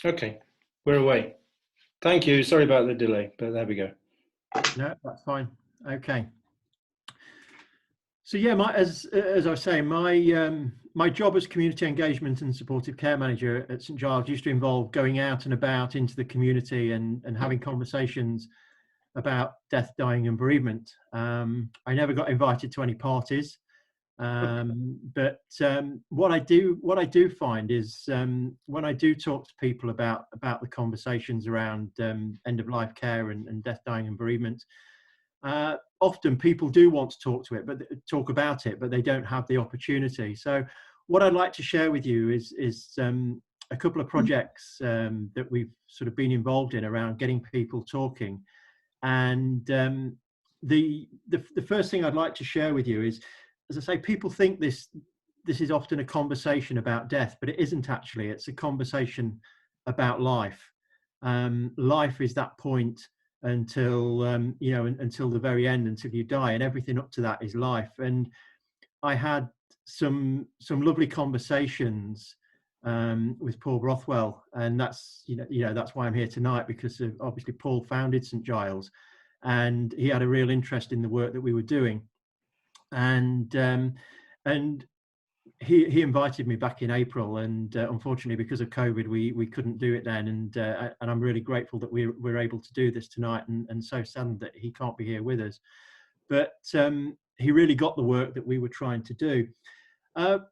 Okay, we're away. Thank you. Sorry about the delay, but there we go. No, that's fine. Okay. So yeah, as I was saying, my job as community engagement and supportive care manager at St Giles used to involve going out and about into the community and having conversations about death, dying, and bereavement. I never got invited to any parties, but what I do find is when I do talk to people about the conversations around end of life care and death, dying, and bereavement. Often people do want to talk about it, but they don't have the opportunity. So what I'd like to share with you is a couple of projects that we've sort of been involved in around getting people talking. And the first thing I'd like to share with you is, as I say, people think this is often a conversation about death, but it isn't actually. It's a conversation about life. Life is that point until until the very end, until you die, and everything up to that is life. And I had some lovely conversations with Paul Rothwell, and that's that's why I'm here tonight, because obviously Paul founded St Giles, and he had a real interest in the work that we were doing, and he invited me back in April, and unfortunately because of COVID we couldn't do it then, and I'm really grateful that we're able to do this tonight, and so saddened that he can't be here with us. But he really got the work that we were trying to do.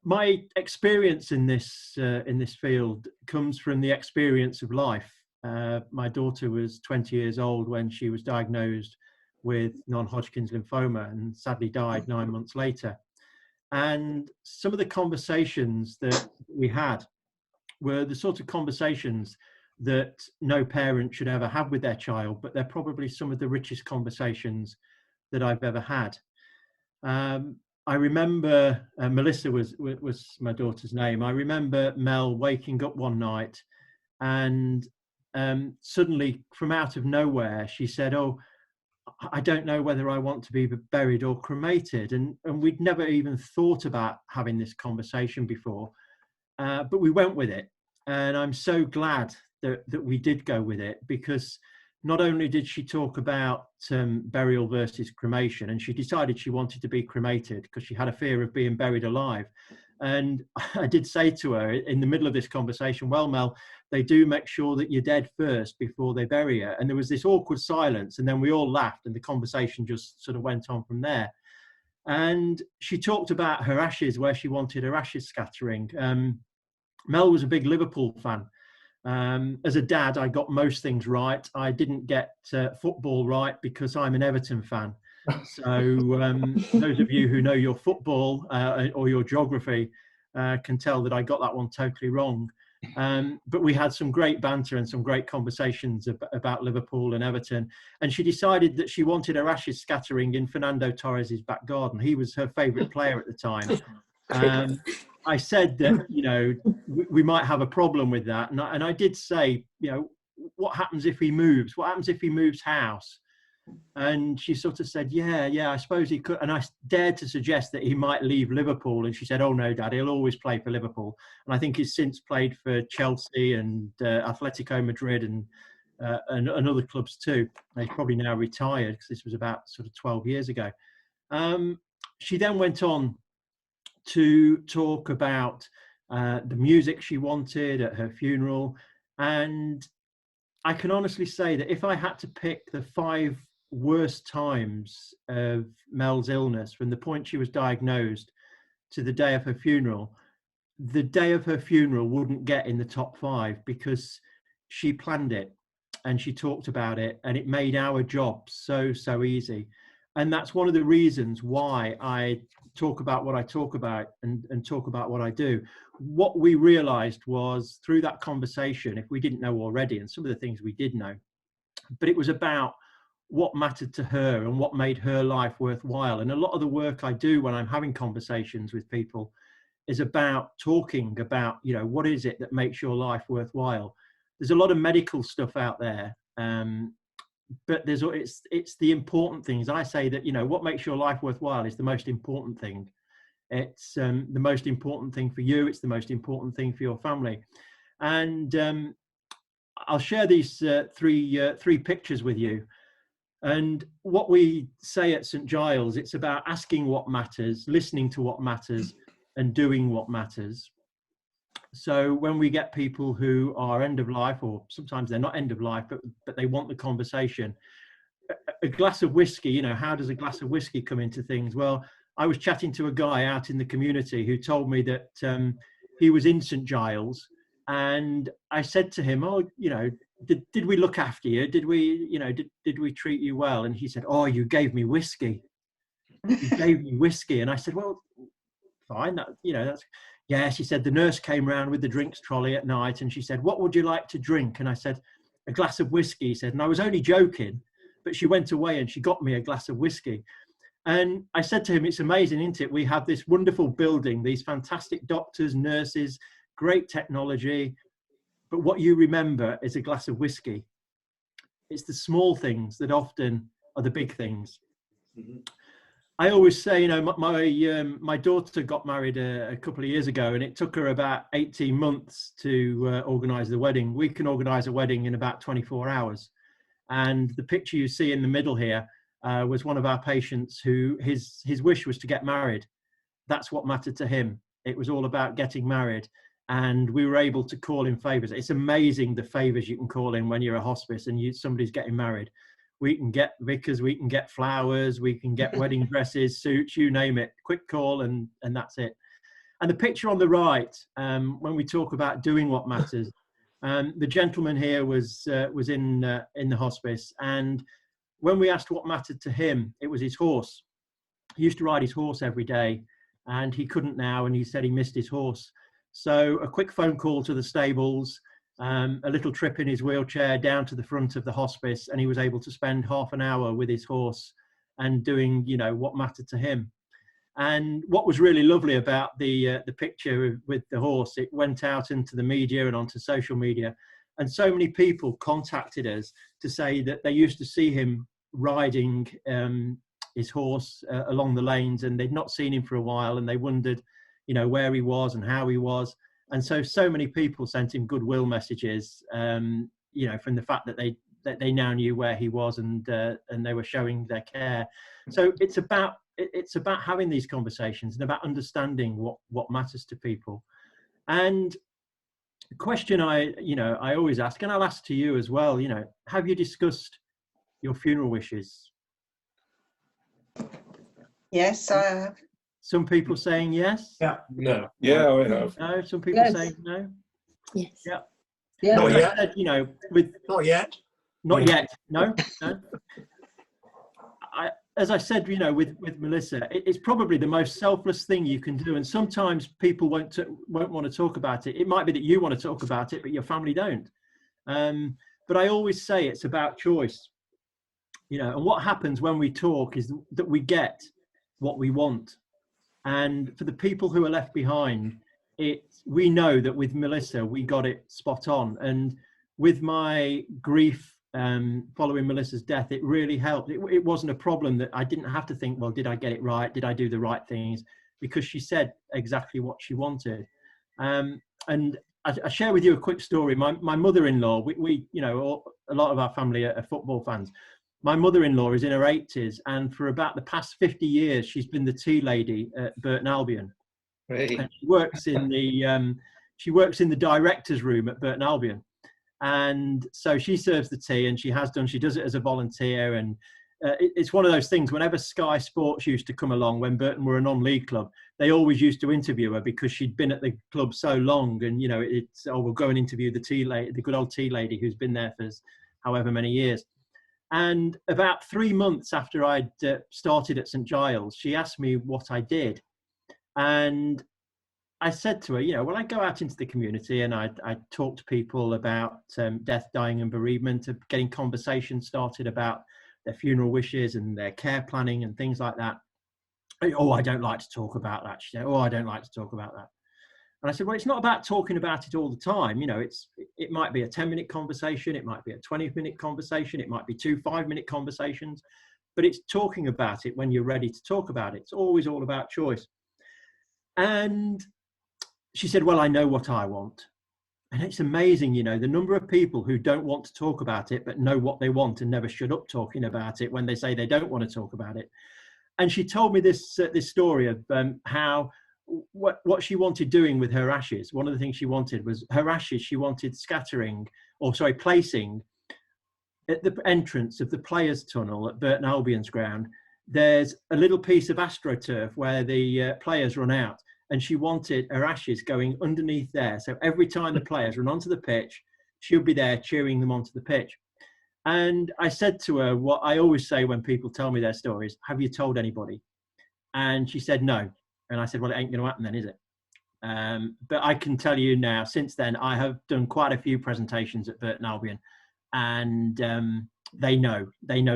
My experience in this field comes from the experience of life. My daughter was 20 years old when she was diagnosed with non-Hodgkin's lymphoma and sadly died 9 months later. And some of the conversations that we had were the sort of conversations that no parent should ever have with their child, but they're probably some of the richest conversations that I've ever had. I remember, Melissa was my daughter's name. I remember Mel waking up one night and suddenly from out of nowhere, she said, "Oh, I don't know whether I want to be buried or cremated." And we'd never even thought about having this conversation before, but we went with it. And I'm so glad that we did go with it, because not only did she talk about burial versus cremation, and she decided she wanted to be cremated because she had a fear of being buried alive. And I did say to her in the middle of this conversation, "Well, Mel, they do make sure that you're dead first before they bury you." And there was this awkward silence, and then we all laughed, and the conversation just sort of went on from there. And she talked about her ashes, where she wanted her ashes scattering. Mel was a big Liverpool fan. As a dad, I got most things right. I didn't get football right because I'm an Everton fan. So those of you who know your football or your geography can tell that I got that one totally wrong. But we had some great banter and some great conversations about Liverpool and Everton. And she decided that she wanted her ashes scattering in Fernando Torres's back garden. He was her favourite player at the time. I said that, we might have a problem with that. And I did say, what happens if he moves? What happens if he moves house? And she sort of said, yeah, I suppose he could. And I dared to suggest that he might leave Liverpool. And she said, "Oh, no, Dad, he'll always play for Liverpool." And I think he's since played for Chelsea and Atletico Madrid and other clubs too. He's probably now retired, because this was about sort of 12 years ago. She then went on to talk about the music she wanted at her funeral. And I can honestly say that if I had to pick the 5 worst times of Mel's illness, from the point she was diagnosed to the day of her funeral, the day of her funeral wouldn't get in the top 5, because she planned it and she talked about it, and it made our job so easy. And that's one of the reasons why I talk about what I talk about and talk about what I do. What we realized was, through that conversation, if we didn't know already, and some of the things we did know, but it was about what mattered to her and what made her life worthwhile. And a lot of the work I do when I'm having conversations with people is about talking about, what is it that makes your life worthwhile? There's a lot of medical stuff out there, but it's the important things. I say that, what makes your life worthwhile is the most important thing. It's the most important thing for you. It's the most important thing for your family. And I'll share these three pictures with you. And what we say at St. Giles, it's about asking what matters, listening to what matters, and doing what matters. So when we get people who are end of life, or sometimes they're not end of life, but they want the conversation, a glass of whiskey, you know, how does a glass of whiskey come into things? Well, I was chatting to a guy out in the community who told me that he was in St. Giles, and I said to him, oh, you know, did we look after you? Did we, you know, did we treat you well? And he said, oh, you gave me whiskey. You gave me whiskey. And I said, well, fine, that, you know, that's, yeah. She said the nurse came round with the drinks trolley at night, and she said, what would you like to drink? And I said, a glass of whiskey. He said, and I was only joking, but she went away and she got me a glass of whiskey. And I said to him, it's amazing, isn't it? We have this wonderful building, these fantastic doctors, nurses, great technology, but what you remember is a glass of whiskey. It's the small things that often are the big things. Mm-hmm. I always say, you know, my daughter got married a couple of years ago, and it took her about 18 months to organise the wedding. We can organise a wedding in about 24 hours. And the picture you see in the middle here was one of our patients who his wish was to get married. That's what mattered to him. It was all about getting married. And we were able to call in favours. It's amazing the favours you can call in when you're a hospice and somebody's getting married. We can get vicars, we can get flowers, we can get wedding dresses, suits, you name it. Quick call and that's it. And the picture on the right, when we talk about doing what matters, the gentleman here was in the hospice, and when we asked what mattered to him, it was his horse. He used to ride his horse every day, and he couldn't now, and he said he missed his horse. So a quick phone call to the stables, a little trip in his wheelchair down to the front of the hospice, and he was able to spend half an hour with his horse and doing, you know, what mattered to him. And what was really lovely about the picture with the horse, it went out into the media and onto social media, and so many people contacted us to say that they used to see him riding his horse along the lanes, and they'd not seen him for a while, and they wondered, you know, where he was and how he was. And so many people sent him goodwill messages, you know, from the fact that they now knew where he was, and they were showing their care. So it's about having these conversations and about understanding what matters to people. And the question I always ask, and I'll ask to you as well, you know, have you discussed your funeral wishes? Yes, I have. Some people saying yes. Yeah. No. Yeah, I have. No. Some people Yes. saying no. Yes. Yeah. Yeah. Not As I yet. said, you know, Not yet. not yet. No. As I said, you know, with Melissa, it's probably the most selfless thing you can do. And sometimes people won't want to talk about it. It might be that you want to talk about it, but your family don't. But I always say it's about choice. You know, and what happens when we talk is that we get what we want. And for the people who are left behind, we know that with Melissa, we got it spot on. And with my grief following Melissa's death, it really helped. It wasn't a problem that I didn't have to think, well, did I get it right? Did I do the right things? Because she said exactly what she wanted. And I share with you a quick story. My mother-in-law, we you know, a lot of our family are football fans. My mother-in-law is in her 80s, and for about the past 50 years, she's been the tea lady at Burton Albion. Hey. And she works in the director's room at Burton Albion. And so she serves the tea, and she does it as a volunteer. And it's one of those things, whenever Sky Sports used to come along, when Burton were a non-league club, they always used to interview her because she'd been at the club so long. And, you know, we'll go and interview the good old tea lady who's been there for however many years. And about 3 months after I'd started at St. Giles, she asked me what I did. And I said to her, you know, when I go out into the community and I talk to people about death, dying and bereavement, getting conversations started about their funeral wishes and their care planning and things like that. Oh, I don't like to talk about that. She said, oh, I don't like to talk about that. And I said, well, it's not about talking about it all the time. You know, it might be a 10-minute conversation. It might be a 20-minute conversation. It might be 2 5-minute conversations, but it's talking about it when you're ready to talk about it. It's always all about choice. And she said, well, I know what I want. And it's amazing, you know, the number of people who don't want to talk about it, but know what they want and never shut up talking about it when they say they don't want to talk about it. And she told me this story of how what she wanted doing with her ashes. One of the things she wanted was her ashes. She wanted placing at the entrance of the players' tunnel at Burton Albion's ground. There's a little piece of AstroTurf where the players run out. And she wanted her ashes going underneath there. So every time the players run onto the pitch, she'll be there cheering them onto the pitch. And I said to her what I always say when people tell me their stories: have you told anybody? And she said no. And I said, well, it ain't going to happen then, is it? But I can tell you now, since then, I have done quite a few presentations at Burton Albion, and they know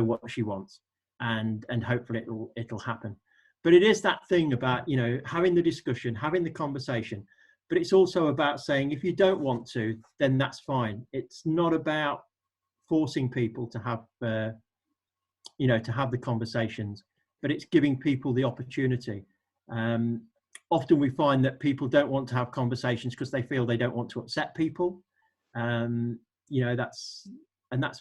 what she wants, and hopefully it'll happen. But it is that thing about, you know, having the discussion, having the conversation, but it's also about saying, if you don't want to, then that's fine. It's not about forcing people to have, you know, to have the conversations, but it's giving people the opportunity. Often we find that people don't want to have conversations because they feel they don't want to upset people. You know, that's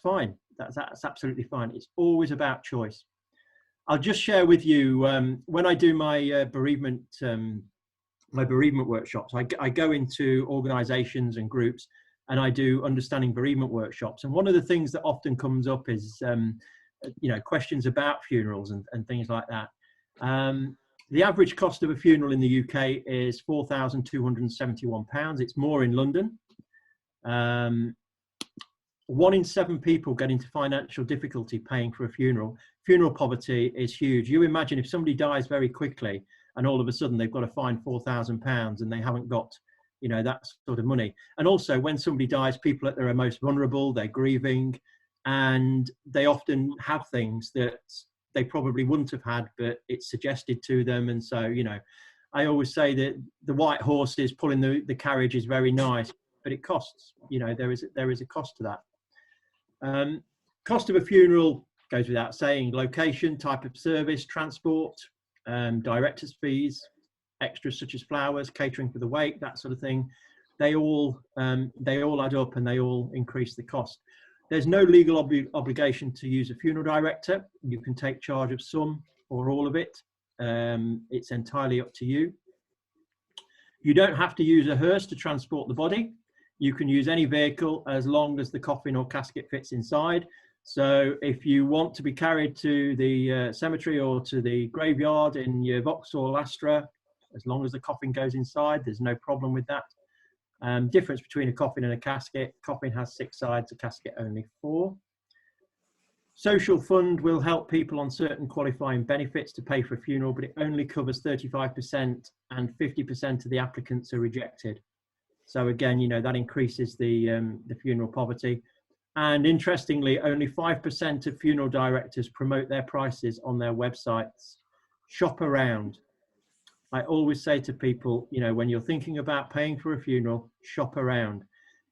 fine. That's absolutely fine. It's always about choice. I'll just share with you, when I do my bereavement workshops, I go into organisations and groups, and I do understanding bereavement workshops. And one of the things that often comes up is, you know, questions about funerals and things like that. The average cost of a funeral in the UK is £4,271. It's more in London. 1 in 7 people get into financial difficulty paying for a funeral. Funeral poverty is huge. You imagine if somebody dies very quickly and all of a sudden they've got to find £4,000 and they haven't got, you know, that sort of money. And also when somebody dies, people that are most vulnerable, they're grieving, and they often have things that they probably wouldn't have had, but it's suggested to them. And so, you know, I always say that the white horses pulling the carriage is very nice, but it costs. You know, there is a cost to that. Cost of a funeral goes without saying: location, type of service, transport, directors' fees, extras such as flowers, catering for the wake, that sort of thing. They all add up, and they all increase the cost. There's no legal obligation to use a funeral director. You can take charge of some or all of it. It's entirely up to you. You don't have to use a hearse to transport the body. You can use any vehicle as long as the coffin or casket fits inside. So if you want to be carried to the cemetery or to the graveyard in your Vauxhall Astra, as long as the coffin goes inside, there's no problem with that. Difference between a coffin and a casket: coffin has 6 sides, a casket only 4. Social fund will help people on certain qualifying benefits to pay for a funeral, but it only covers 35%, and 50% of the applicants are rejected. So again, you know, that increases the funeral poverty. And interestingly, only 5% of funeral directors promote their prices on their websites. Shop around. I always say to people, you know, when you're thinking about paying for a funeral, shop around.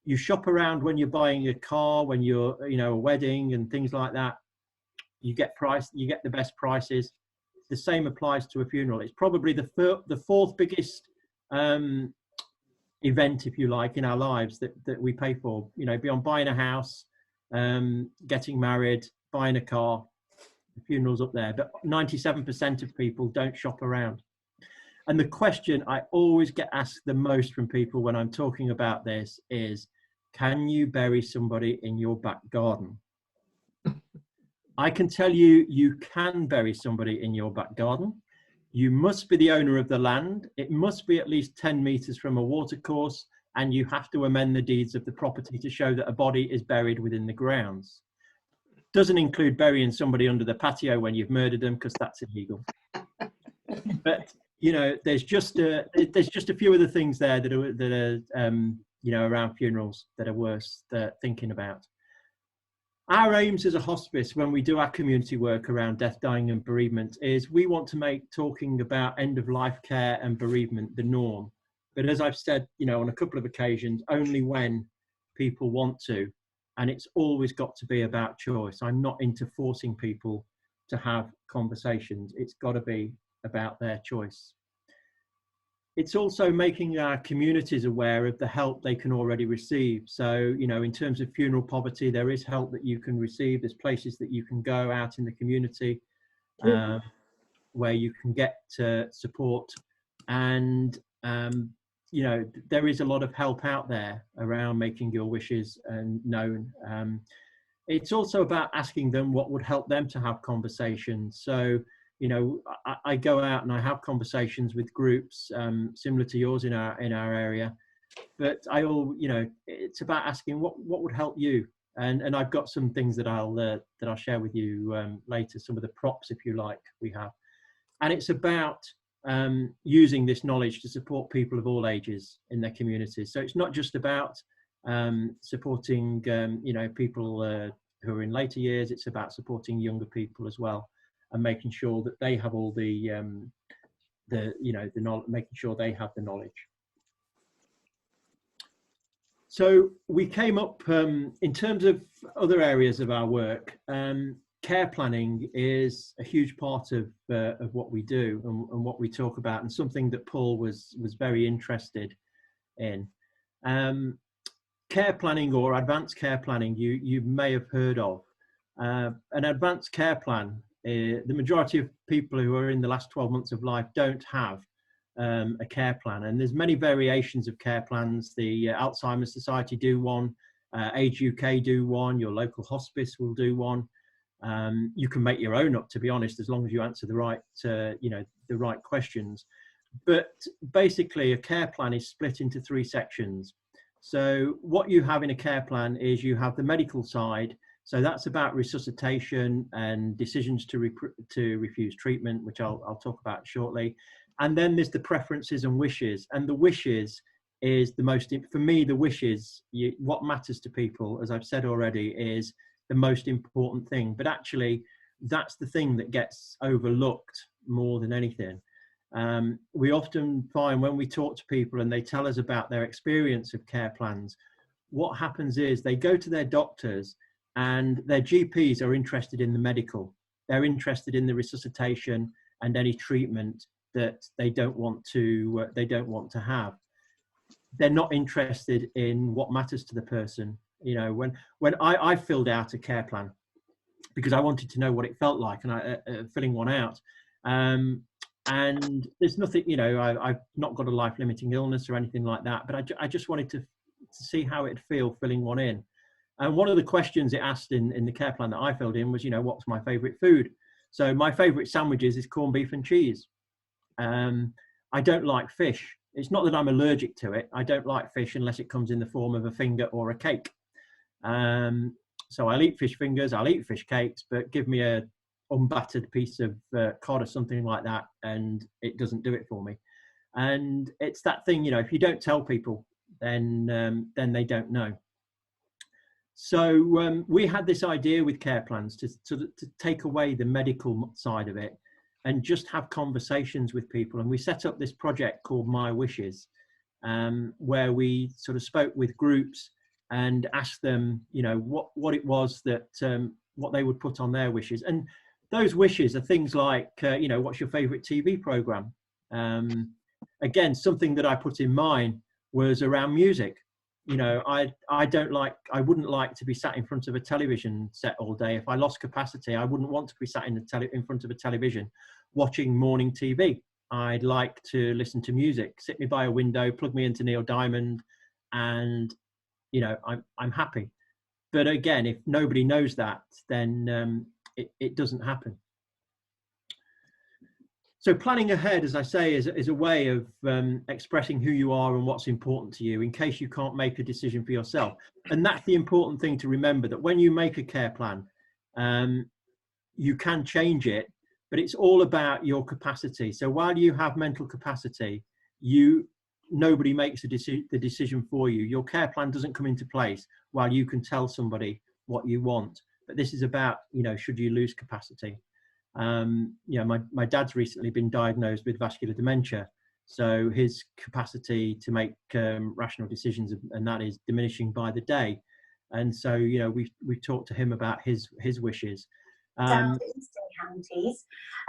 You shop around when you're buying a car, when you're, you know, a wedding and things like that. You get the best prices. The same applies to a funeral. It's probably the 4th biggest event, if you like, in our lives that we pay for. You know, beyond buying a house, getting married, buying a car, the funeral's up there. But 97% of people don't shop around. And the question I always get asked the most from people when I'm talking about this is, can you bury somebody in your back garden? I can tell you, you can bury somebody in your back garden. You must be the owner of the land. It must be at least 10 meters from a watercourse, and you have to amend the deeds of the property to show that a body is buried within the grounds. Doesn't include burying somebody under the patio when you've murdered them, because that's illegal. But you know, there's just a few other things there that are you know, around funerals that are worth thinking about. Our aims as a hospice, when we do our community work around death, dying and bereavement, is we want to make talking about end of life care and bereavement the norm. But as I've said, you know, on a couple of occasions, only when people want to, and it's always got to be about choice. I'm not into forcing people to have conversations. It's got to be about their choice. it's also making our communities aware of the help they can already receive. So, you know, in terms of funeral poverty, there is help that you can receive. There's places that you can go out in the community where you can get support. And, you know, there is a lot of help out there around making your wishes known. It's also about asking them what would help them to have conversations. So, you know, I go out and I have conversations with groups similar to yours in our area, but you know, it's about asking what would help you. And I've got some things that I'll share with you later, some of the props, if you like, we have. And it's about using this knowledge to support people of all ages in their communities. So it's not just about supporting, you know, people who are in later years. It's about supporting younger people as well, and making sure that they have all the you know, the knowledge, making sure they have the knowledge. So we came up in terms of other areas of our work. Care planning is a huge part of what we do and what we talk about, and something that Paul was very interested in. Care planning, or advanced care planning, you may have heard of. An advanced care plan, the majority of people who are in the last 12 months of life don't have a care plan, and there's many variations of care plans. The Alzheimer's Society do one, Age UK do one, your local hospice will do one. You can make your own up, to be honest, as long as you answer the right you know, the right questions. But basically a care plan is split into 3 sections. So what you have in a care plan is you have the medical side. So that's about resuscitation and decisions to refuse treatment, which I'll talk about shortly. And then there's the preferences and wishes. And the wishes is the most, for me, the wishes, what matters to people, as I've said already, is the most important thing. But actually, that's the thing that gets overlooked more than anything. We often find when we talk to people and they tell us about their experience of care plans, what happens is they go to their doctors and their GPs are interested in the medical. They're interested in the resuscitation and any treatment that they don't want to have. They're not interested in what matters to the person. You know, when I filled out a care plan because I wanted to know what it felt like, and I filling one out. And there's nothing, you know, I've not got a life-limiting illness or anything like that, but I just wanted to see how it'd feel filling one in. And one of the questions it asked in the care plan that I filled in was, you know, what's my favourite food? So my favourite sandwiches is corned beef and cheese. I don't like fish. It's not that I'm allergic to it. I don't like fish unless it comes in the form of a finger or a cake. So I'll eat fish fingers, I'll eat fish cakes, but give me a unbattered piece of cod or something like that, and it doesn't do it for me. And it's that thing, you know, if you don't tell people, then they don't know. So we had this idea with care plans to take away the medical side of it and just have conversations with people. And we set up this project called My Wishes, where we sort of spoke with groups and asked them, you know, what it was that what they would put on their wishes. And those wishes are things like, you know, what's your favorite TV program? Again, something that I put in mine was around music. You know, I wouldn't like to be sat in front of a television set all day. If I lost capacity, I wouldn't want to be sat in front of a television watching morning TV. I'd like to listen to music, sit me by a window, plug me into Neil Diamond, and, you know, I'm happy. But again, if nobody knows that, then it doesn't happen. So planning ahead, as I say, is a way of expressing who you are and what's important to you in case you can't make a decision for yourself. And that's the important thing to remember, that when you make a care plan, you can change it, but it's all about your capacity. So while you have mental capacity, nobody makes the decision for you. Your care plan doesn't come into place while you can tell somebody what you want. But this is about, you know, should you lose capacity? You know, my dad's recently been diagnosed with vascular dementia, so his capacity to make rational decisions, and that is diminishing by the day. And so, you know, we've talked to him about his wishes. southeastern counties.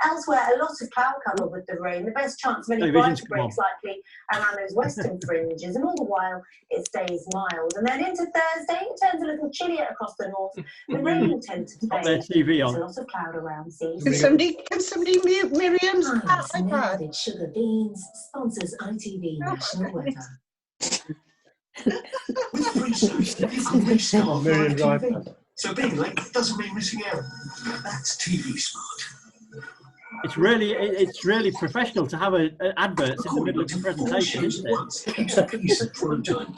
Elsewhere, a lot of cloud cover with the rain. The best chance of any Television's brighter breaks likely around those western fringes, and all the while it stays mild. And then into Thursday, it turns a little chillier across the north. The rain will tend to Got their fade. TV There's on. a lot of cloud around seas. Can somebody mute Miriam's Nice iPad? melted sugar beans sponsors ITV National Weather. With free subs, you can restart Oh, live Miriam's TV. iPad. So being late doesn't mean missing out. That's TV Smart. It's really professional to have adverts in the middle of the presentation, isn't it? Keeps the piece at prime time.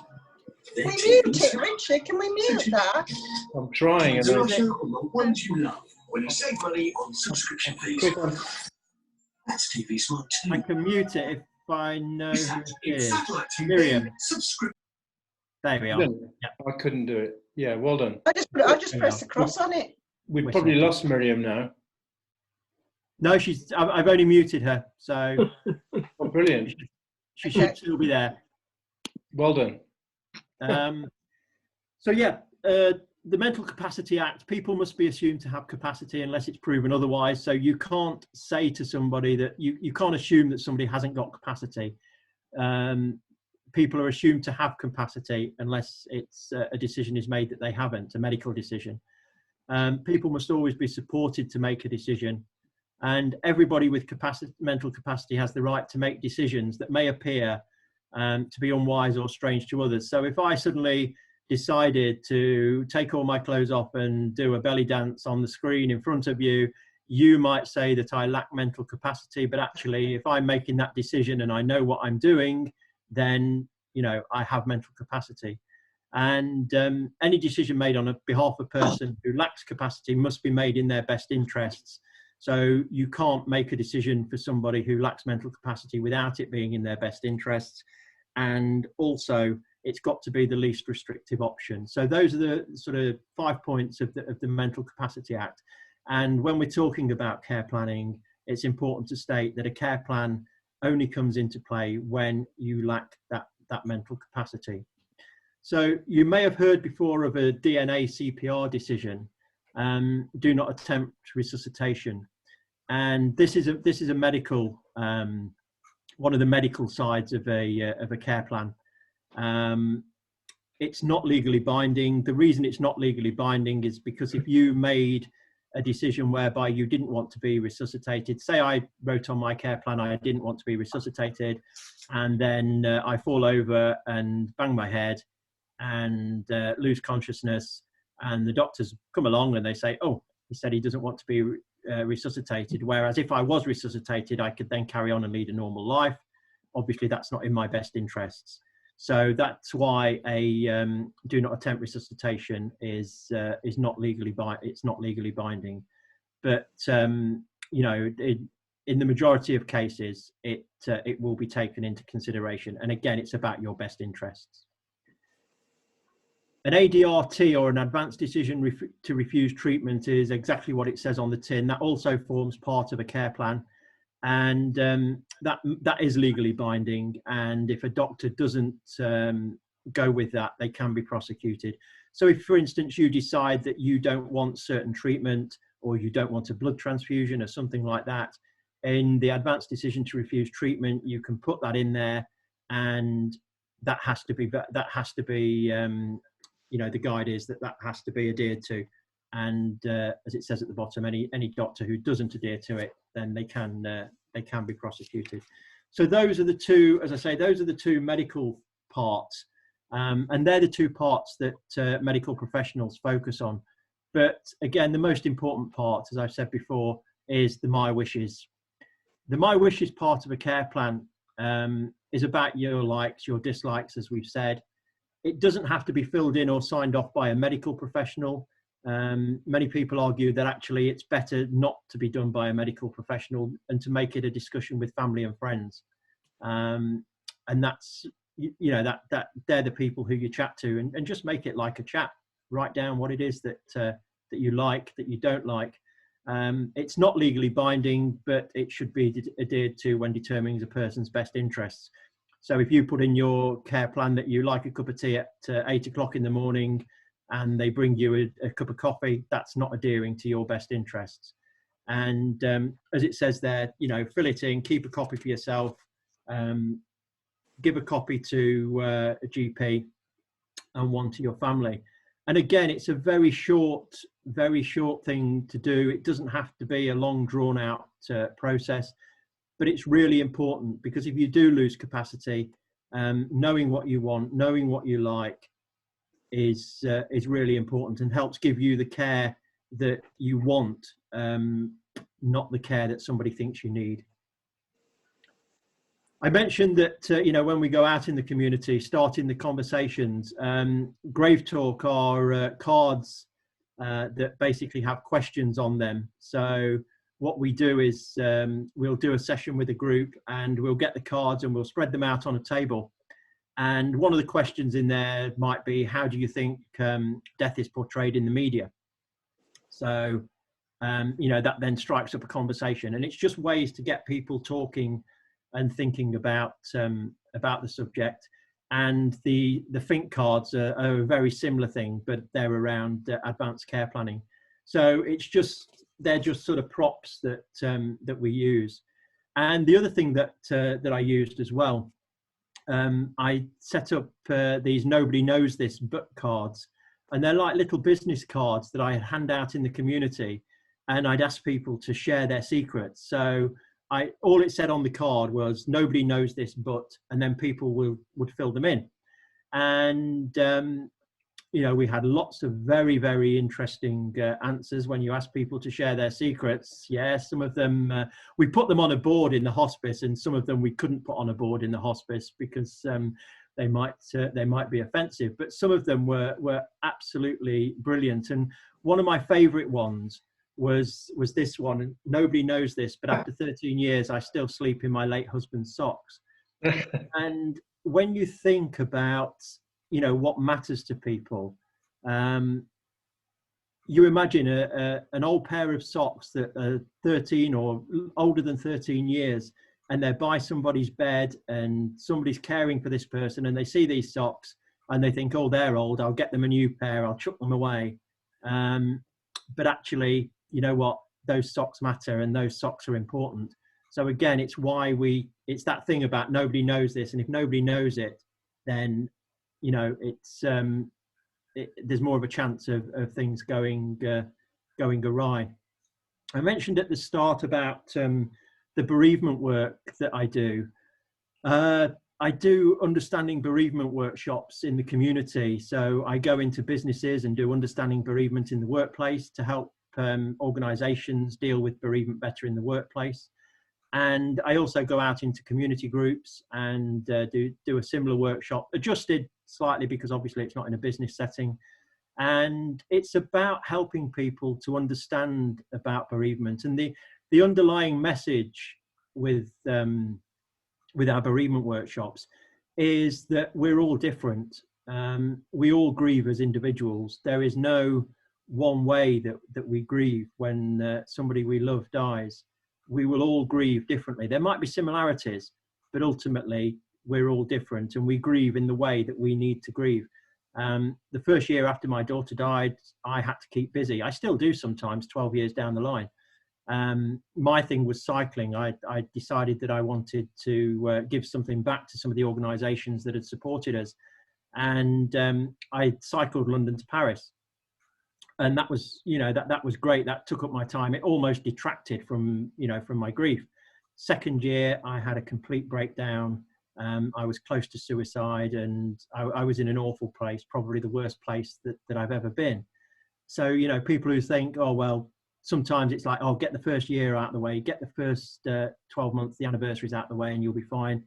We mute it, Richard. Can we mute that? I'm trying. And So I- show on the ones you love when you save money on subscription fees. Click on. That's TV Smart too. I can mute it if I know who it It's is. satellite TV. Miriam. Subscription. There we are. No, I couldn't do it. Yeah, well done. I just pressed the cross on it. We've Whistle. probably lost Miriam now. No, I've only muted her, so Oh, brilliant. she should still be there. Well done. So yeah, the Mental Capacity Act, people must be assumed to have capacity unless it's proven otherwise. So you can't say to somebody that you can't assume that somebody hasn't got capacity. People are assumed to have capacity unless it's a decision is made that they haven't, a medical decision. People must always be supported to make a decision, and everybody with mental capacity has the right to make decisions that may appear to be unwise or strange to others. So if I suddenly decided to take all my clothes off and do a belly dance on the screen in front of you, you might say that I lack mental capacity, but actually if I'm making that decision and I know what I'm doing, then I have mental capacity. And any decision made on behalf of a person who lacks capacity must be made in their best interests. So you can't make a decision for somebody who lacks mental capacity without it being in their best interests. And also it's got to be the least restrictive option. So those are the sort of 5 points of the Mental Capacity Act. And when we're talking about care planning, it's important to state that a care plan only comes into play when you lack that mental capacity. So you may have heard before of a DNA CPR decision, do not attempt resuscitation. And this is a medical, one of the medical sides of a care plan. It's not legally binding. The reason it's not legally binding is because if you made a decision whereby you didn't want to be resuscitated, say I wrote on my care plan I didn't want to be resuscitated, and then I fall over and bang my head and lose consciousness, and the doctors come along and they say, oh, he said he doesn't want to be resuscitated, whereas if I was resuscitated I could then carry on and lead a normal life. Obviously that's not in my best interests. So that's why a do not attempt resuscitation is not legally binding. But in the majority of cases, it will be taken into consideration. And again, it's about your best interests. An ADRT, or an advanced decision to refuse treatment, is exactly what it says on the tin. That also forms part of a care plan. And that is legally binding, and if a doctor doesn't go with that, they can be prosecuted. So if, for instance, you decide that you don't want certain treatment, or you don't want a blood transfusion or something like that, in the advanced decision to refuse treatment, you can put that in there, and that has to be the guide is that has to be adhered to. And as it says at the bottom, any doctor who doesn't adhere to it, then they can be prosecuted. So those are the two, as I say, those are the two medical parts, and they're the two parts that medical professionals focus on. But again, the most important part, as I've said before, is the My Wishes. The My Wishes part of a care plan is about your likes, your dislikes, as we've said. It doesn't have to be filled in or signed off by a medical professional. Many people argue that actually it's better not to be done by a medical professional and to make it a discussion with family and friends. And that's, that they're the people who you chat to, and just make it like a chat. Write down what it is that you like, that you don't like. It's not legally binding, but it should be adhered to when determining a person's best interests. So if you put in your care plan that you like a cup of tea at 8 o'clock in the morning, and they bring you a cup of coffee, that's not adhering to your best interests. And as it says there, you know, fill it in, keep a copy for yourself, give a copy to a GP and one to your family. And again, it's a very short thing to do. It doesn't have to be a long drawn out process, but it's really important, because if you do lose capacity, knowing what you want, knowing what you like is really important, and helps give you the care that you want, not the care that somebody thinks you need. I mentioned that, you know, when we go out in the community, starting the conversations, Grave Talk are cards that basically have questions on them. So what we do is we'll do a session with a group, and we'll get the cards and we'll spread them out on a table. And one of the questions in there might be, how do you think death is portrayed in the media? So, you know, that then strikes up a conversation, and it's just ways to get people talking and thinking about the subject. And the think cards are a very similar thing, but they're around advanced care planning. So they're just sort of props that that we use. And the other thing that that I used as well, I set up these nobody knows this but cards, and they're like little business cards that I hand out in the community, and I'd ask people to share their secrets. So all it said on the card was, nobody knows this but, and then people would fill them in. And you know, we had lots of very, very interesting answers when you ask people to share their secrets. Yeah, some of them, we put them on a board in the hospice, and some of them we couldn't put on a board in the hospice because they might be offensive, but some of them were absolutely brilliant. And one of my favorite ones was this one. Nobody knows this, but after 13 years, I still sleep in my late husband's socks. And when you think about, you know, what matters to people, you imagine an old pair of socks that are 13 or older than 13 years, and they're by somebody's bed, and somebody's caring for this person, and they see these socks and they think, oh, they're old, I'll get them a new pair, I'll chuck them away. But actually, you know what, those socks matter, and those socks are important. So again, it's why it's that thing about nobody knows this, and if nobody knows it, then, you know, it's there's more of a chance of things going awry. I mentioned at the start about the bereavement work that I do. I do understanding bereavement workshops in the community. So I go into businesses and do understanding bereavement in the workplace to help organizations deal with bereavement better in the workplace. And I also go out into community groups and do a similar workshop, adjusted slightly because obviously it's not in a business setting. And it's about helping people to understand about bereavement. And the underlying message with our bereavement workshops is that we're all different. We all grieve as individuals. There is no one way that we grieve when somebody we love dies. We will all grieve differently. There might be similarities, but ultimately we're all different, and we grieve in the way that we need to grieve. The first year after my daughter died, I had to keep busy. I still do sometimes 12 years down the line. My thing was cycling. I decided that I wanted to give something back to some of the organizations that had supported us. And I cycled London to Paris. And that was, you know, that was great. That took up my time. It almost detracted from, you know, from my grief. Second year, I had a complete breakdown. I was close to suicide, and I was in an awful place, probably the worst place that I've ever been. So, you know, people who think, oh, well, sometimes it's like, oh, get the first year out of the way, get the first 12 months, the anniversaries out of the way, and you'll be fine.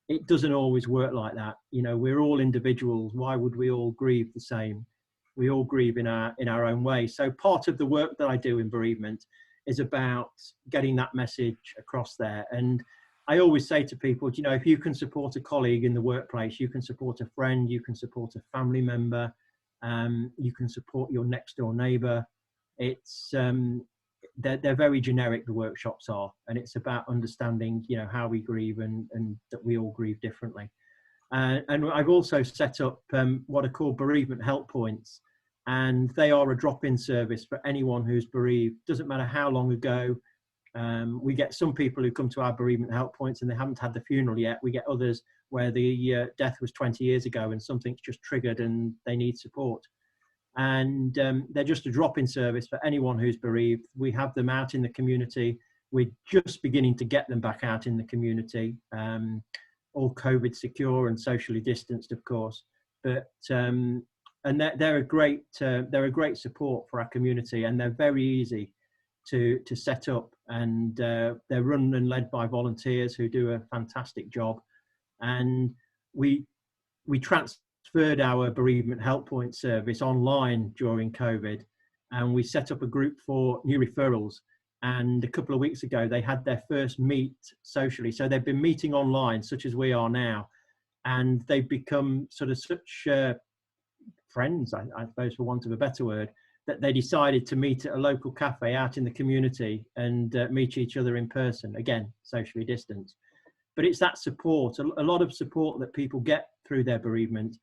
It doesn't always work like that. You know, we're all individuals. Why would we all grieve the same? We all grieve in our own way. So part of the work that I do in bereavement is about getting that message across there. And I always say to people, you know, if you can support a colleague in the workplace, you can support a friend, you can support a family member, you can support your next door neighbor. It's they're very generic, the workshops are, and it's about understanding, you know, how we grieve and that we all grieve differently. And I've also set up what are called bereavement help points. and they are a drop-in service for anyone who's bereaved. Doesn't matter how long ago. We get some people who come to our bereavement help points and they haven't had the funeral yet. We get others where the death was 20 years ago and something's just triggered and they need support. And they're just a drop-in service for anyone who's bereaved. We have them out in the community. We're just beginning to get them back out in the community, all COVID secure and socially distanced, of course. But and they're a great support for our community, and they're very easy to set up, and they're run and led by volunteers who do a fantastic job. And we transferred our bereavement help point service online during COVID, and we set up a group for new referrals. And a couple of weeks ago, they had their first meet socially. So they've been meeting online, such as we are now, and they've become sort of such friends, I suppose, for want of a better word, that they decided to meet at a local cafe out in the community and meet each other in person, again, socially distanced. But it's that support, a lot of support that people get through their bereavement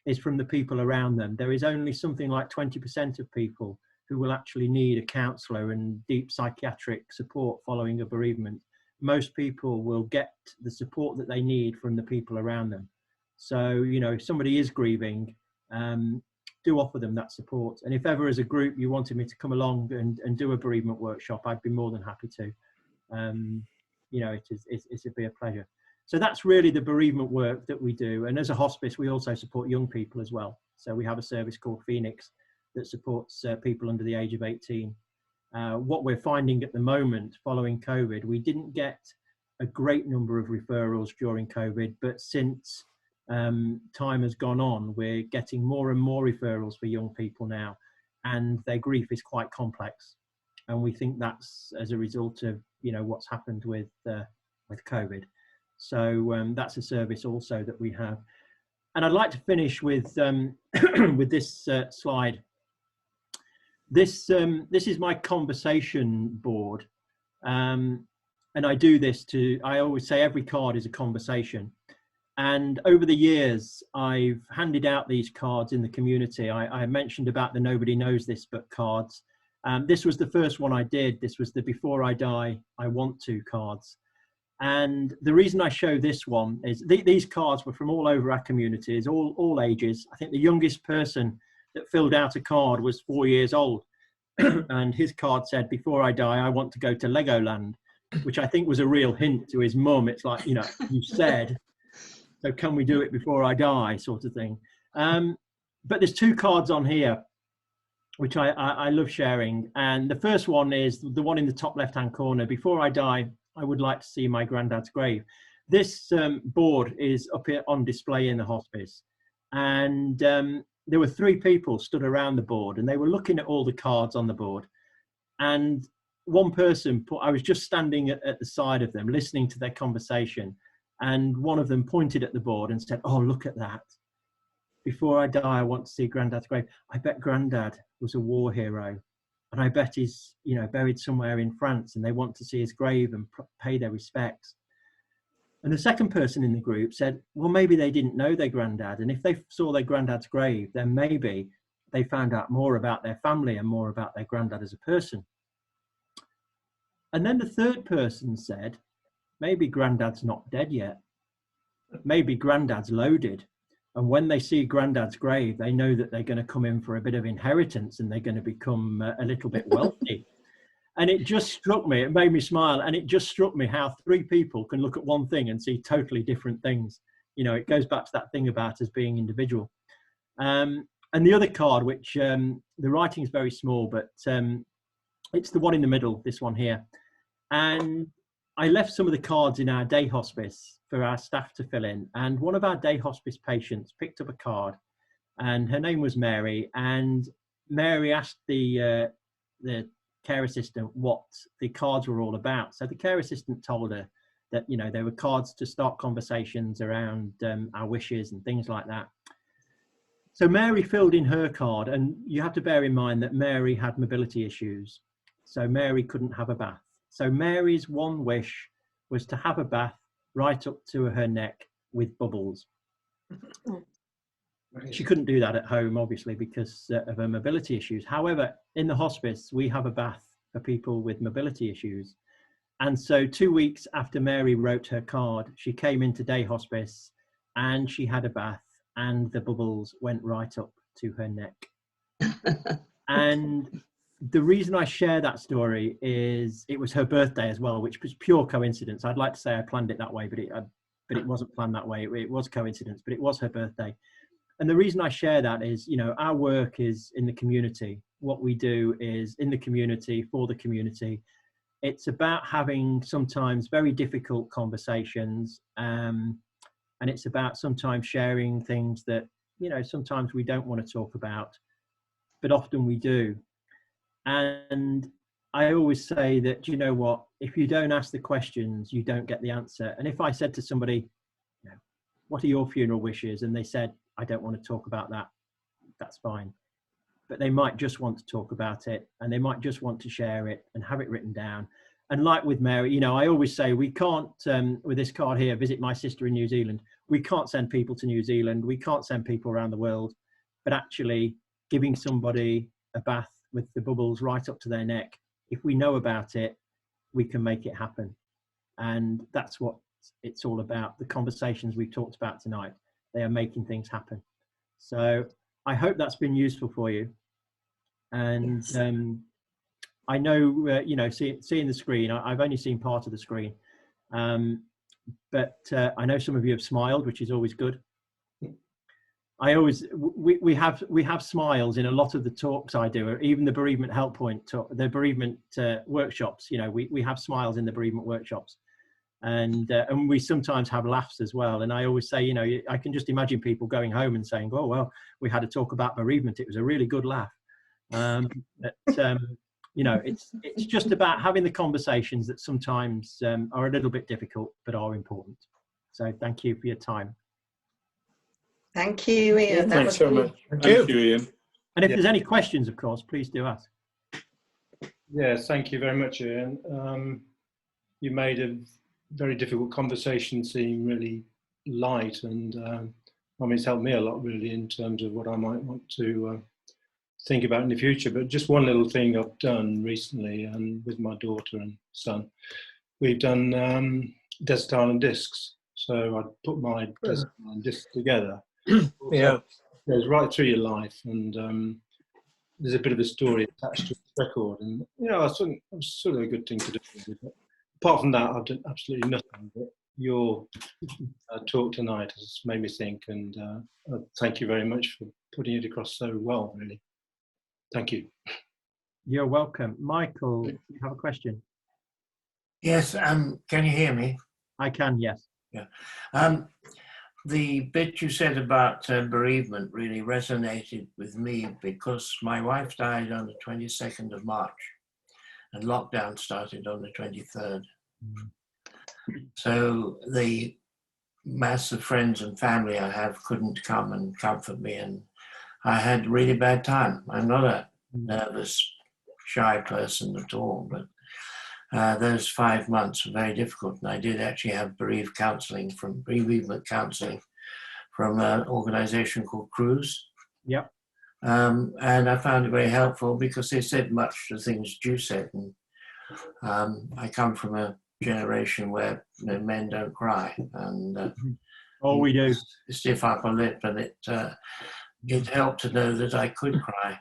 is from the people around them. There is only something like 20% of people who will actually need a counsellor and deep psychiatric support following a bereavement. Most people will get the support that they need from the people around them. So, you know, if somebody is grieving, do offer them that support. And if ever as a group you wanted me to come along and do a bereavement workshop, I'd be more than happy to. You know, it'd be a pleasure. So that's really the bereavement work that we do. And as a hospice, we also support young people as well. So we have a service called Phoenix that supports people under the age of 18. What we're finding at the moment following COVID, we didn't get a great number of referrals during COVID, but since time has gone on, we're getting more and more referrals for young people now, and their grief is quite complex. And we think that's as a result of, you know, what's happened with COVID. So that's a service also that we have. And I'd like to finish with with this slide. This is my conversation board, and I do this I always say every card is a conversation. And over the years, I've handed out these cards in the community. I mentioned about the Nobody Knows This But cards. This was the first one I did. This was the Before I Die, I Want To cards. And the reason I show this one is these cards were from all over our communities, all ages. I think the youngest person that filled out a card was 4 years old. And his card said, "Before I die, I want to go to Legoland," which I think was a real hint to his mum. It's like, you know, you said, so can we do it before I die, sort of thing. But there's two cards on here, which I love sharing. And the first one is the one in the top left-hand corner. "Before I die, I would like to see my granddad's grave." This board is up here on display in the hospice. And there were 3 people stood around the board, and they were looking at all the cards on the board. And one person I was just standing at the side of them, listening to their conversation. And one of them pointed at the board and said, "Oh, look at that. Before I die, I want to see Granddad's grave. I bet Granddad was a war hero. And I bet he's, you know, buried somewhere in France, and they want to see his grave and pay their respects." And the second person in the group said, "Well, maybe they didn't know their granddad. And if they saw their granddad's grave, then maybe they found out more about their family and more about their granddad as a person." And then the third person said, "Maybe Granddad's not dead yet. Maybe Granddad's loaded. And when they see Granddad's grave, they know that they're going to come in for a bit of inheritance and they're going to become a little bit wealthy." And it just struck me, it made me smile. And it just struck me how 3 people can look at one thing and see totally different things. You know, it goes back to that thing about us being individual. And the other card, which the writing is very small, but it's the one in the middle, this one here. And I left some of the cards in our day hospice for our staff to fill in. And one of our day hospice patients picked up a card, and her name was Mary. And Mary asked the care assistant what the cards were all about. So the care assistant told her that, you know, there were cards to start conversations around our wishes and things like that. So Mary filled in her card, and you have to bear in mind that Mary had mobility issues. So Mary couldn't have a bath. So Mary's one wish was to have a bath right up to her neck with bubbles. She couldn't do that at home, obviously, because of her mobility issues. However, in the hospice, we have a bath for people with mobility issues. And so 2 weeks after Mary wrote her card, she came into day hospice and she had a bath and the bubbles went right up to her neck. And the reason I share that story is it was her birthday as well, which was pure coincidence. I'd like to say I planned it that way, but it wasn't planned that way. It was coincidence, but it was her birthday. And the reason I share that is, you know, our work is in the community. What we do is in the community, for the community. It's about having sometimes very difficult conversations. And it's about sometimes sharing things that, you know, sometimes we don't want to talk about, but often we do. And I always say that, you know what, if you don't ask the questions, you don't get the answer. And if I said to somebody, you know, what are your funeral wishes? And they said, I don't want to talk about that, that's fine. But they might just want to talk about it, and they might just want to share it and have it written down. And like with Mary, you know, I always say we can't, with this card here, visit my sister in New Zealand. We can't send people to New Zealand. We can't send people around the world. But actually giving somebody a bath with the bubbles right up to their neck, if we know about it, we can make it happen. And that's what it's all about. The conversations we've talked about tonight, they are making things happen. So I hope that's been useful for you. And I know, you know, seeing the screen, I've only seen part of the screen, but I know some of you have smiled, which is always good. We have smiles in a lot of the talks I do, or even the bereavement help point talk, the bereavement workshops. You know, we have smiles in the bereavement workshops, and we sometimes have laughs as well. And I always say, you know, I can just imagine people going home and saying, oh well, we had a talk about bereavement, it was a really good laugh. You know, it's just about having the conversations that sometimes are a little bit difficult but are important. So thank you for your time. Thank you, Ian. That Thanks was so good. much. Thank you, Ian. And if there's any questions, of course, please do ask. Yes, thank you very much, Ian. You made a very difficult conversation seem really light, and I mean, it's helped me a lot really in terms of what I might want to think about in the future. But just one little thing I've done recently, and with my daughter and son, we've done desert island discs. So I put my desert island discs together. Yeah. It goes right through your life, and there's a bit of a story attached to the record, and you know, I thought it was sort of a good thing to do. But apart from that, I've done absolutely nothing. But your talk tonight has made me think, and thank you very much for putting it across so well, really. Thank you. You're welcome. Michael, you have a question? Yes, can you hear me? I can, yes. Yeah. The bit you said about bereavement really resonated with me because my wife died on the 22nd of March and lockdown started on the 23rd. So the mass of friends and family I have couldn't come and comfort me, and I had a really bad time. I'm not a nervous, shy person at all, but those 5 months were very difficult, and I did actually have bereavement counselling from an organisation called Cruise. Yep. And I found it very helpful because they said much the things you said, and I come from a generation where men don't cry, and Oh, we do. stiff upper lip, and it helped to know that I could cry.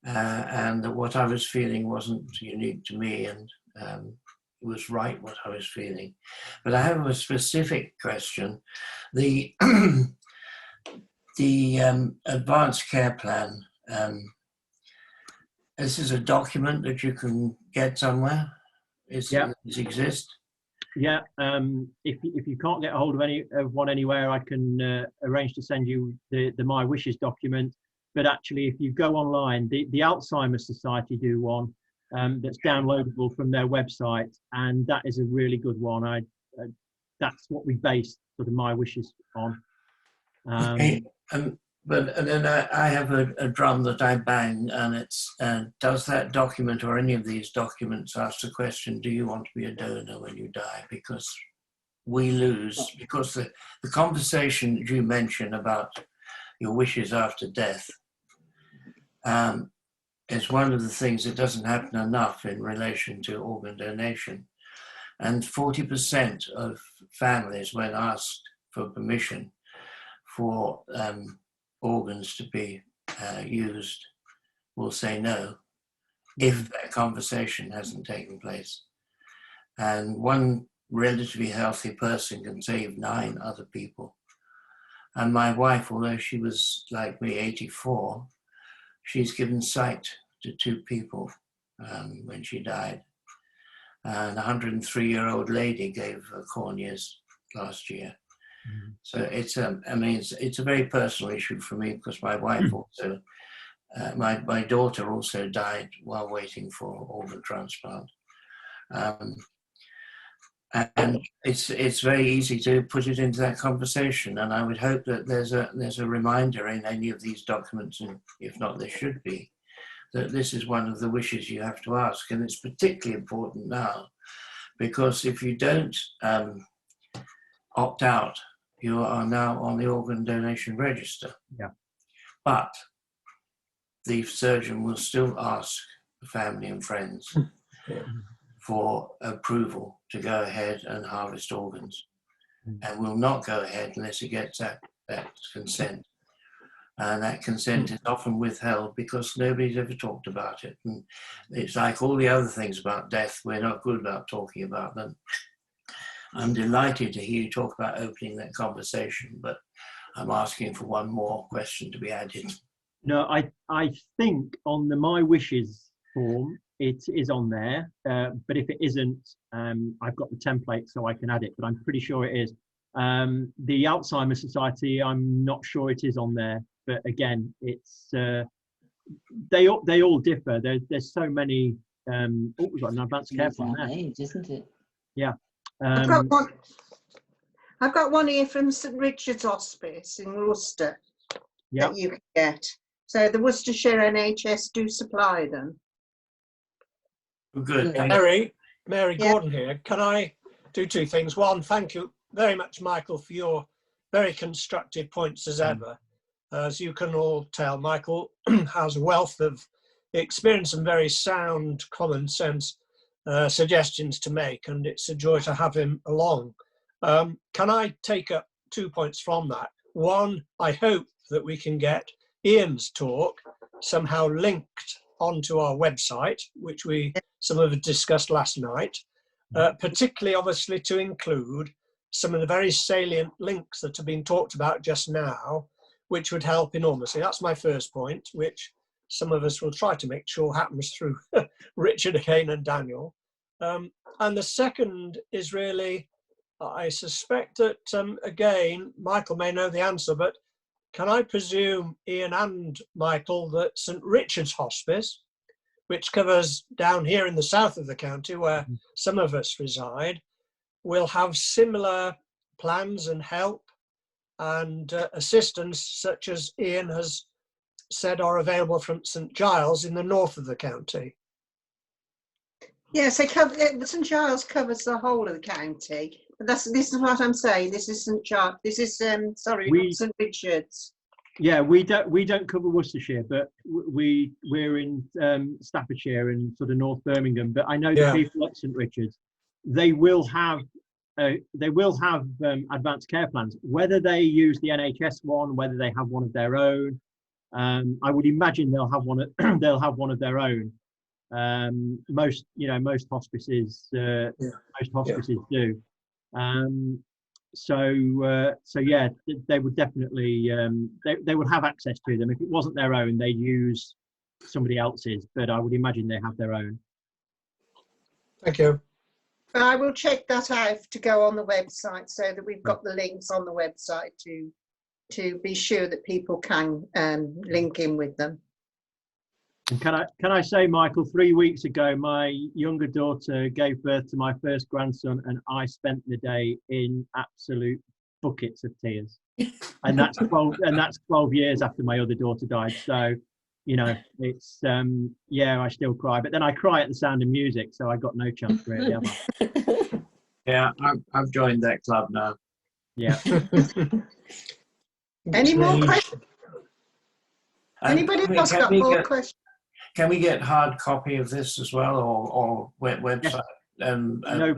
And that what I was feeling wasn't unique to me, and it was right what I was feeling. But I have a specific question. The advanced care plan, this is a document that you can get somewhere? Does it exist? Yeah, if you can't get a hold of one anywhere, I can arrange to send you the My Wishes document. But actually, if you go online, the Alzheimer's Society do one that's downloadable from their website, and that is a really good one. That's what we base sort of My Wishes on. Okay. But then I have a drum that I bang, and it's does that document or any of these documents ask the question, do you want to be a donor when you die? Because we lose, because the conversation that you mentioned about your wishes after death is one of the things that doesn't happen enough in relation to organ donation. And 40% of families, when asked for permission for organs to be used, will say no if that conversation hasn't taken place. And one relatively healthy person can save 9 other people. And my wife, although she was like me, 84, she's given sight to 2 people when she died. And a 103-year-old lady gave her corneas last year. So it's a very personal issue for me, because my wife also, my daughter also died while waiting for organ transplant. And it's very easy to put it into that conversation, and I would hope that there's a reminder in any of these documents, and if not, there should be, that this is one of the wishes you have to ask. And it's particularly important now, because if you don't opt out, you are now on the organ donation register. Yeah. But the surgeon will still ask the family and friends for approval to go ahead and harvest organs, and will not go ahead unless it gets that consent. And that consent is often withheld because nobody's ever talked about it. And it's like all the other things about death, we're not good about talking about them. I'm delighted to hear you talk about opening that conversation, but I'm asking for one more question to be added. No, I think on the My Wishes form, it is on there, but if it isn't, I've got the template so I can add it, but I'm pretty sure it is. The Alzheimer's Society, I'm not sure it is on there, but again, it's they all differ. There's so many. We've got an advanced care plan there, age, isn't it? Yeah. I've got one here from St Richard's Hospice in Worcester that you can get. So the Worcestershire NHS do supply them. Good. Mary Gordon here. Can I do 2 things? One, thank you very much, Michael, for your very constructive points as ever. As you can all tell, Michael has a wealth of experience and very sound common sense suggestions to make, and it's a joy to have him along. Can I take up 2 points from that? One, I hope that we can get Ian's talk somehow linked onto our website, which some of us discussed last night, particularly obviously to include some of the very salient links that have been talked about just now, which would help enormously. That's my first point, which some of us will try to make sure happens through Richard again and Daniel. And the second is really, I suspect that, again, Michael may know the answer, but can I presume, Ian and Michael, that St Richard's Hospice, which covers down here in the south of the county where some of us reside, will have similar plans and help and assistance such as Ian has said are available from St Giles in the north of the county? Yes, St Giles covers the whole of the county. But this is what I'm saying. This is St Giles. This is St Richard's. Yeah, we don't cover Worcestershire, but we're in Staffordshire and sort of North Birmingham. But I know the people at St Richard's, they will have advanced care plans. Whether they use the NHS one, whether they have one of their own, I would imagine they'll have one. They'll have one of their own. Most hospices do. So yeah, they would definitely they would have access to them. If it wasn't their own, they'd use somebody else's, but I would imagine they have their own. Thank you. I will check that out to go on the website so that we've got the links on the website to be sure that people can link in with them. And can I say, Michael, 3 weeks ago, my younger daughter gave birth to my first grandson, and I spent the day in absolute buckets of tears. And that's 12 years after my other daughter died. So, it's I still cry, but then I cry at the sound of music, so I got no chance really, have I? Yeah, I've joined that club now. Yeah. Any more questions? And Anybody can we- else can got we more get- questions? Can we get hard copy of this as well, or website? No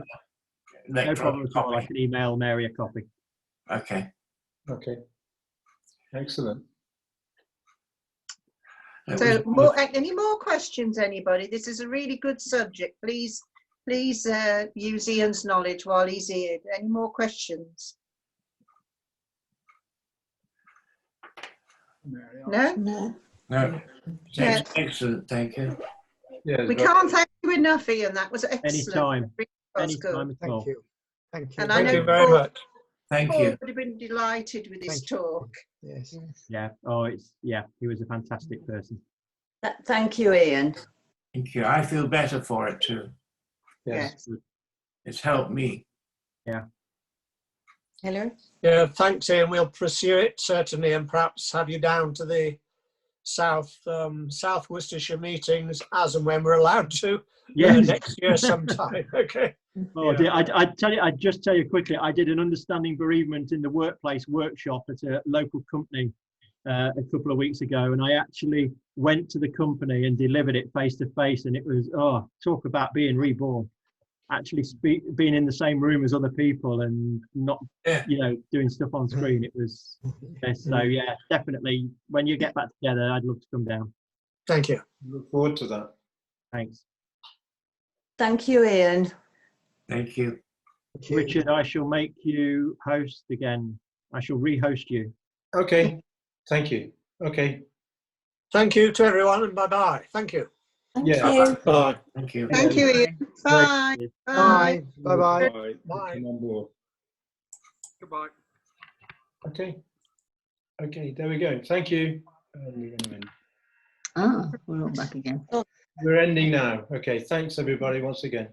problem at all. I can email Mary a copy. Okay. Okay. Excellent. So, any more questions, anybody? This is a really good subject. Please use Ian's knowledge while he's here. Any more questions? No? No. Yeah. Excellent, thank you. Yeah, We can't thank you enough, Ian. That was excellent. Anytime. It really was good. Anytime at all. Thank you. Thank you. And I Thank know you very Paul- much. Thank Paul you. would have been delighted with this talk. Yes. Yeah. Oh, he was a fantastic person. Thank you, Ian. Thank you. I feel better for it too. Yes. It's helped me. Hilary? Yeah, thanks, Ian. We'll pursue it certainly, and perhaps have you down to the South Worcestershire meetings as and when we're allowed to. Yes. Next year sometime. Okay. Oh, dear. I'd just tell you quickly, I did an understanding bereavement in the workplace workshop at a local company a couple of weeks ago, and I actually went to the company and delivered it face to face, and it was, talk about being reborn. Actually being in the same room as other people and not, doing stuff on screen. It was, so yeah, definitely when you get back together, I'd love to come down. Thank you. Look forward to that. Thanks. Thank you, Ian. Thank you. Richard, I shall make you host again. I shall re-host you. Okay. Thank you. Okay. Thank you to everyone, and bye-bye. Thank you. Thank Yeah. you. Bye. Thank you. Thank you, Ian. Bye. Great. Bye. Bye. Bye-bye. Bye. Come on board. Goodbye. Okay. Okay, there we go. Thank you. And we're going to end. Ah, we're all back again. We're ending now. Okay, thanks everybody once again.